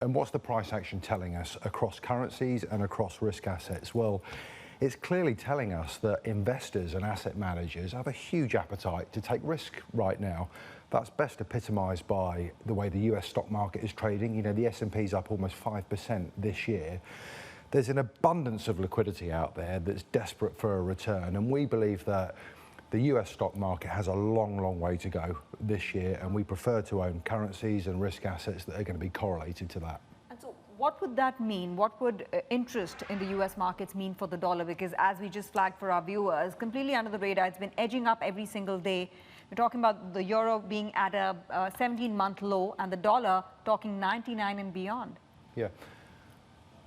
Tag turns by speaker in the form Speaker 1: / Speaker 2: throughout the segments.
Speaker 1: And what's the price action telling us across currencies and across risk assets? Well, it's clearly telling us that investors and asset managers have a huge appetite to take risk right now. That's best epitomised by the way the US stock market is trading. You know, the S&P's up almost 5% this year. There's an abundance of liquidity out there that's desperate for a return, and we believe that the US stock market has a long way to go this year, and we prefer to own currencies and risk assets that are going to be correlated to that.
Speaker 2: And so what would that mean? What would interest in the US markets mean for the dollar? Because as we just flagged for our viewers, completely under the radar, it's been edging up every single day. We're talking about the euro being at a 17-month low and the dollar talking 99 and beyond.
Speaker 1: Yeah.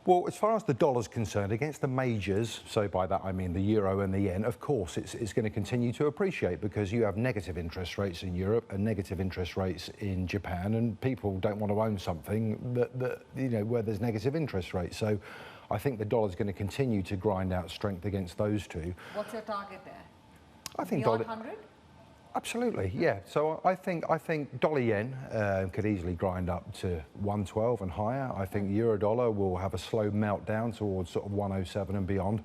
Speaker 1: Well, as far as the dollar's concerned, against the majors, so by that I mean the euro and the yen, of course it's going to continue to appreciate because you have negative interest rates in Europe and negative interest rates in Japan, and people don't want to own something that you know, where there's negative interest rates. So I think the dollar's going to continue to grind out strength against those two.
Speaker 2: What's your target there?
Speaker 1: I think
Speaker 2: beyond 100?
Speaker 1: Absolutely, yeah. So I think dollar yen could easily grind up to 112 and higher. I think euro dollar will have a slow meltdown towards sort of 107 and beyond.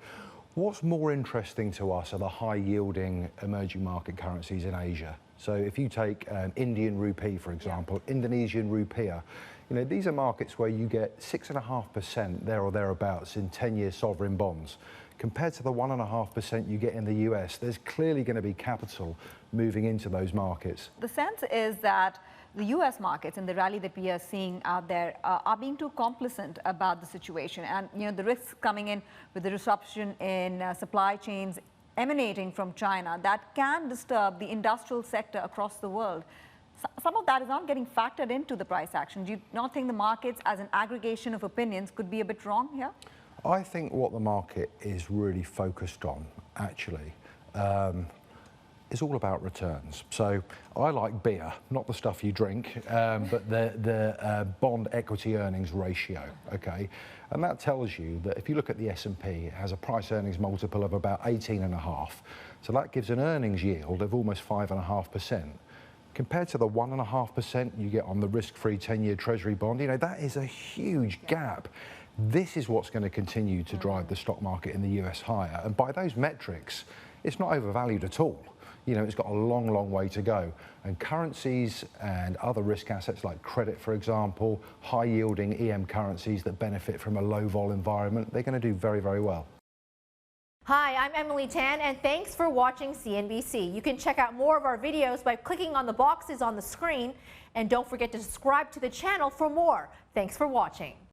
Speaker 1: What's more interesting to us are the high yielding emerging market currencies in Asia. So if you take Indian rupee, for example, Indonesian rupiah, you know, these are markets where you get 6.5% there or thereabouts in 10-year sovereign bonds. Compared to the 1.5% you get in the US, there's clearly going to be capital moving into those markets.
Speaker 2: The sense is that the US markets and the rally that we are seeing out there are being too complacent about the situation, and you know, the risks coming in with the disruption in supply chains emanating from China that can disturb the industrial sector across the world. Some of that is not getting factored into the price action. Do you not think the markets as an aggregation of opinions could be a bit wrong here?
Speaker 1: I think what the market is really focused on, actually, is all about returns. So I like beer, not the stuff you drink, but the bond equity earnings ratio, okay? And that tells you that if you look at the S&P, it has a price earnings multiple of about 18.5. So that gives an earnings yield of almost 5.5%. Compared to the 1.5% you get on the risk-free 10-year Treasury bond, you know, that is a huge gap. This is what's going to continue to drive the stock market in the US higher. And by those metrics, it's not overvalued at all. You know, it's got a long way to go. And currencies and other risk assets like credit, for example, high-yielding EM currencies that benefit from a low-vol environment, they're going to do very well.
Speaker 3: Hi, I'm Emily Tan, and thanks for watching CNBC. You can check out more of our videos by clicking on the boxes on the screen, and don't forget to subscribe to the channel for more. Thanks for watching.